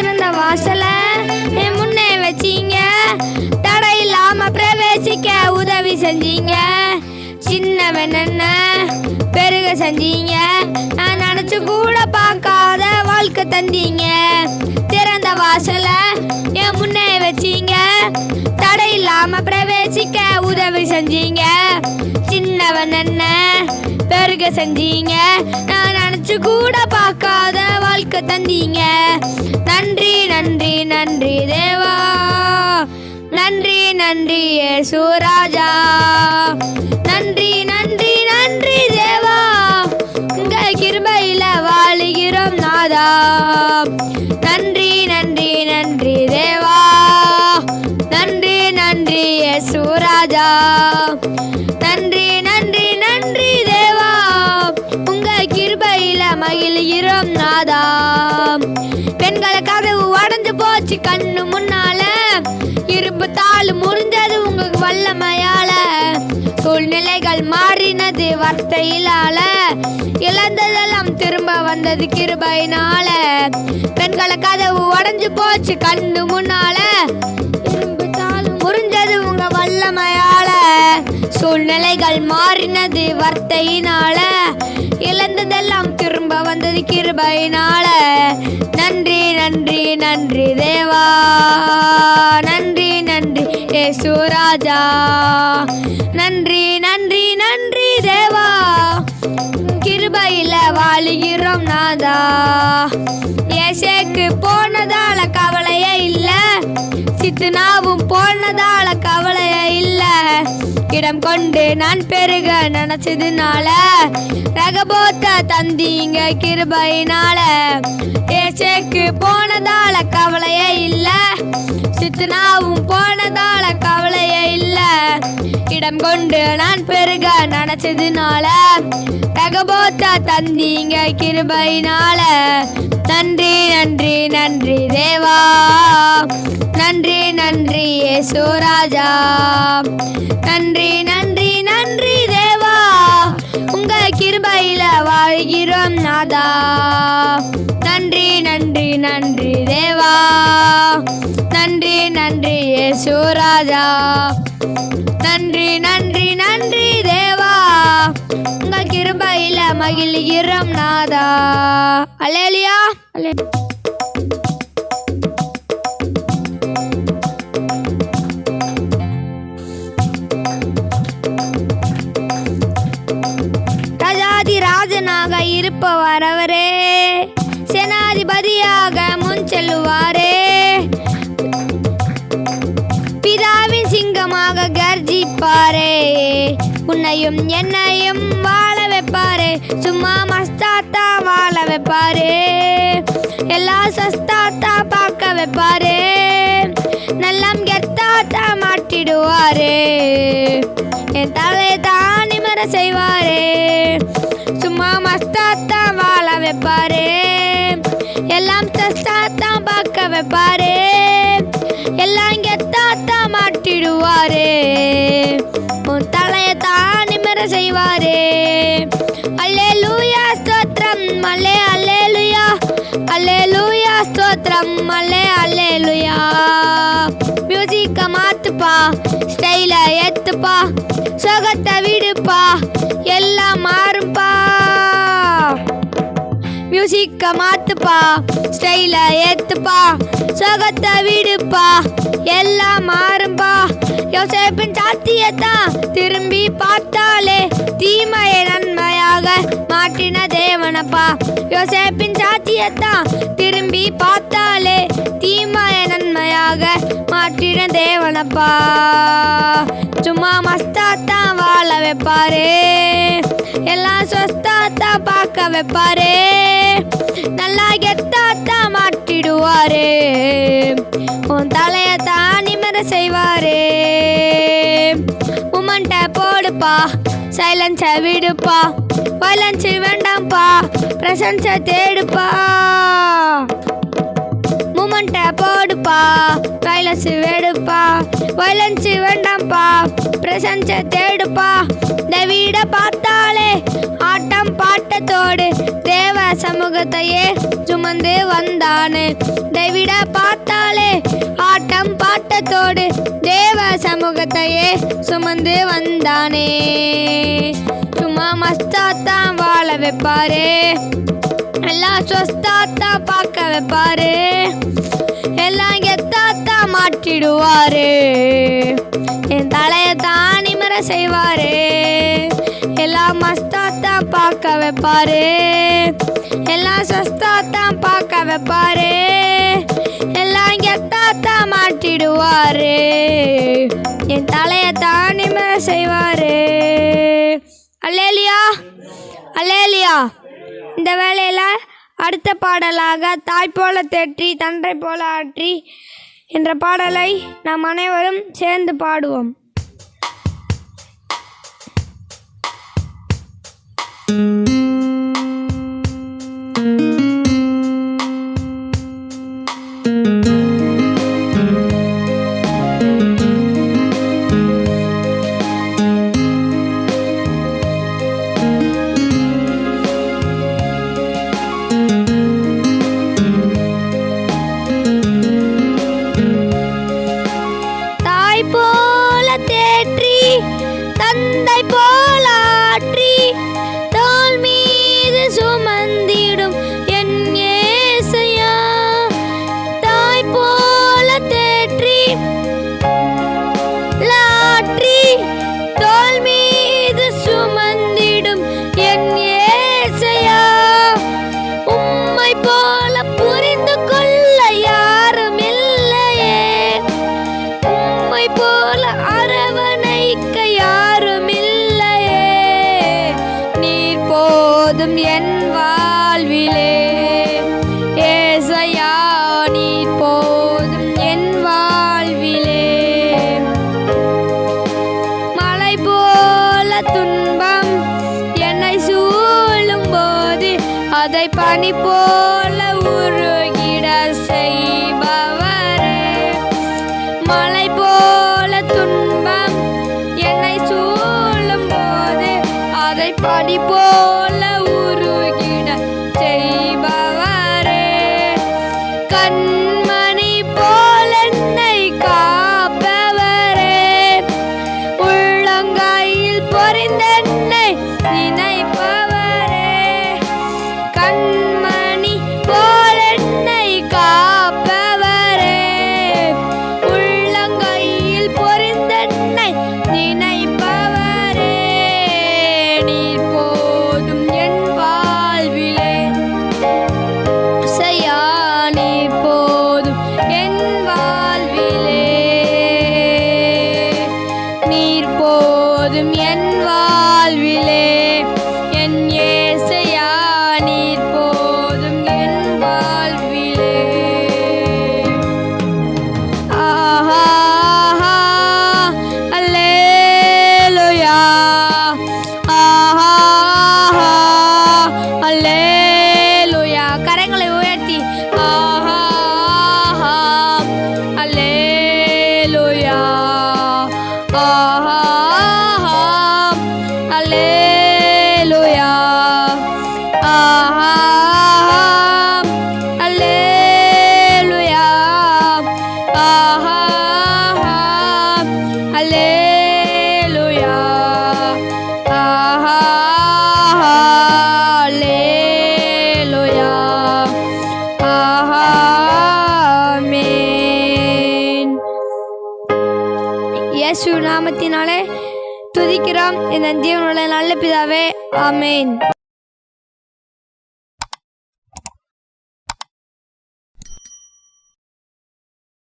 திறந்த வாசல என் முன்னே வச்சீங்க. தடை இல்லாம பிரவேசிக்க உதவி செஞ்சீங்க. சின்னவன் என்ன பெருக செஞ்சீங்க. நான் நினைச்சு கூட பார்க்காத வாழ்க்கை தந்தீங்க. திறந்த வாசல என் முன்னே வச்சீங்க. தடை இல்லாம பிரவேசிக்க உதவி செஞ்சீங்க. சின்னவன் என்ன பெருக செஞ்சீங்க. நான் நினைச்சு கூட பார்க்காத வாழ்க்கை தந்தீங்க. நன்றி நன்றி நன்றி தேவா, நன்றி நன்றி இயேசு ராஜா. நன்றி நன்றி நன்றி தேவா, உங்க கிருபையில வாழுகிறோம் நாதா. நன்றி நன்றி நன்றி தேவா, நன்றி நன்றி இயேசு ராஜா. நன்றி நன்றி நன்றி தேவா, உங்க கிருபையில மகிழ்கிறோம் நாதா. பெண்களை கதவு உடைஞ்சு போச்சு கண்ணு முன்னால. இரும்பு தாள் முறிஞ்சது உங்க வல்லமையால. சூழ்நிலைகள் மாறினது வார்த்தையிலால. இழந்ததெல்லாம் திரும்ப வந்தது கிருபையினால. பெண்களை கதவு உடைஞ்சு போச்சு கண்ணு முன்னால. இரும்பு தாள் முறிஞ்சது உங்க வல்லமையால. சூழ்நிலைகள் மாறினது வார்த்தையினால. இழந்ததெல்லாம் திரும்ப வந்தது கிருபையினால. நன்றி நன்றி நன்றி தேவா, நன்றி நன்றி இயேசு ராஜா. நன்றி நன்றி நன்றி தேவா, கிருபையில வாழுகிறோம் நாதா. ஏசேக்கு போனதால கவலையே இல்ல. சித்துனாவும் போனதால கவலையே இல்ல. இடம் கொண்டு நான் பெருக நினைச்சதுனால ரகபோத்த தந்தீங்க கிருபையினால. ஏசேக்கு போனதால கவலையே இல்ல. சித்துனாவும் போனதால கவலையே இல்ல. இடம் கொண்டு நான் பெருக நினைச்சதுனால ரகபோத்த தந்தீங்க கிருபையினால. நன்றி நன்றி நன்றி தேவா, நன்றி நன்றி இயேசு ராஜா. நன்றி நன்றி நன்றி தேவா, உங்க கிருபையில வாழ்கிறோம் நாதா. நன்றி நன்றி நன்றி தேவா, நன்றி நன்றி இயேசு ராஜா. நன்றி நன்றி நன்றி தேவா, உங்க கிருபையில மகிழ்கிறோம் நாதா. அல்லேலூயா. ராஜனாக இருப்பவர் அவரே. சேனாதிபதியாக முன் செல்லுவாரே. பிதாவின் சிங்கமாக கர்ஜிப்பாரே. உன்னையும் என்னையும் வாழ வைப்பாரே. சும்மா மஸ்தாத்தா வாழ வைப்பாரே. எல்லா சஸ்தாத்தா பார்க்க வைப்பாரே. நல்லம் கெத்தாத்தா மாட்டிடுவாரே. என் தலையை தான் நிமிர செய்வாரே. சும்மா மஸ்தாத்தா வாழ வைப்பாரே. எல்லாம் சஸ்தாத்தா பார்க்க வைப்பாரே. எல்லாம் கெத்தாத்தா மாட்டிடுவாரே. உன் தலையை தான் நிமிர செய்வாரே. அல்லேலூயா ஸ்தோத்திரம் அல்லே அல்லேலூயா. அல்லேலூயா ஸ்தோத்திரம் அல்லே அல்லேலூயா. மியூசிக்க மாத்துப்பா, ஸ்டைல ஏத்துப்பா, சுகத்தை விடுப்பா, எல்லாம் மாறும்பா. மியூசிக்க மாத்துப்பா, ஸ்டைல ஏத்துப்பா, சுகத்தை விடுப்பா, எல்லாம் மாறும்பா. யோசேப்பின் சாத்தியத்தான் திரும்பி பார்த்தாலே தீமையை நன்மையாக மாற்றின தேவனப்பா. யோசேப்பின் சாத்தியத்தான் திரும்பி பார்த்தாலே தீமையை நன்மையாக மாற்றின தேவனப்பா. சும்மா மஸ்தாத்தான் வாழ வைப்பாரே. எல்லாம் சொஸ்தாத்தான் பார்க்க வைப்பாரே. நல்லா கெத்தாத்தான் மாற்றிடுவாரே. உன் தலையை தான் நிமிர செய்வாரே. உமன்ட்ட போடுப்பா, சைலன்ஸை விடுப்பா, வயலன்ஸ் வேண்டாம்ப்பா, பிரசன்ஸை தேடுப்பா. மூமெண்ட்டை போடுப்பா, வயலன்ஸ் வேடுப்பா, வயலன்ஸ் வேண்டாம்ப்பா, பிரசன்ஸை தேடுப்பா. இந்த வீடை பார்த்தாலே ஆட்டம் பாட்டத்தோடு தேவ சமூகத்தையே சுமந்து வந்தானே. தைவிட பார்த்தாலே ஆட்டம் பாட்டத்தோடு தேவ சமூகத்தையே சுமந்து வந்தானே. சும்மா மஸ்தாத்தான் வாழ வைப்பாரு, எல்லாம் சொஸ்தாத்தான் பார்க்க வைப்பாரு, எல்லாம் எத்தாத்தான் மாற்றிடுவாரு, என் தலையை தான் நிமிர செய்வாரு, எல்லாம் மஸ்தாத்தான் பார்க்க வைப்பாரு, எல்லாம் சொஸ்தாத்தான் பார்க்க வைப்பாரு, எல்லாம் எத்தாத்தான் மாற்றிடுவாரு, என் தலையை தான் நிமிர செய்வாரு. Hallelujah hallelujah. இந்த வேளையில் அடுத்த பாடலாக தாய் போல தேற்றி தந்தை போல ஆற்றி என்ற பாடலை நாம் அனைவரும் சேர்ந்து பாடுவோம். தந்தை போல ஆற்றி தோள் மீது சுமந்திடும் என் இயேசையா. தாய் போல தேற்றி லாற்றி தோள் மீது சுமந்திடும் என் இயேசையா. உம்மை போல புரிந்து கொள்ள யாரும் இல்லையே, உம்மை போல அரவணைக்க யாரும் இல்லையே. நீர் போதும் என் வாழ்விலே ஏசையா, நீர் போதும் என் வாழ்விலே. மலை போல துன்பம் என்னை சூழும் போது அதை பனி போல உருகிட செய்பவரே. மலை போல துன்பம் என்னை சூழும் போது அதை பனி போல உருகிட செய்பவரே. கண்மணி போல என்னை காப்பவரே, உள்ளங்கையில் பொறிந்தென்னை நினைப்பவரே. கண்மணி போல என்னை காப்பவரே, உள்ளங்கையில் பொறிந்தென்னை நினைப்பவரே. நீர் போதும் என் வாழ்விலே செய்யா, நீர் போதும் என் வாழ்விலே. நீர் போதும் என் வாழ்விலே என் இயேசையா, நீர் போதும் என் வாழ்விலே. ஆஹா அல்லேலூயா, ஆஹா அல்லேலூயா. கரங்களை உயர்த்தி ஆஹா அல்லேலூயா, ஆஹா அல்லேலூயா, ஆஹா அல்லேலூயா, ஆஹா அல்லேலூயா, ஆஹா அல்லேலூயா, ஆஹா ஆமென். இயேசு நாமத்தினாலே துதிக்கிறோம் இந்த தேவனுடைய நல்ல பிதாவே, ஆமென்.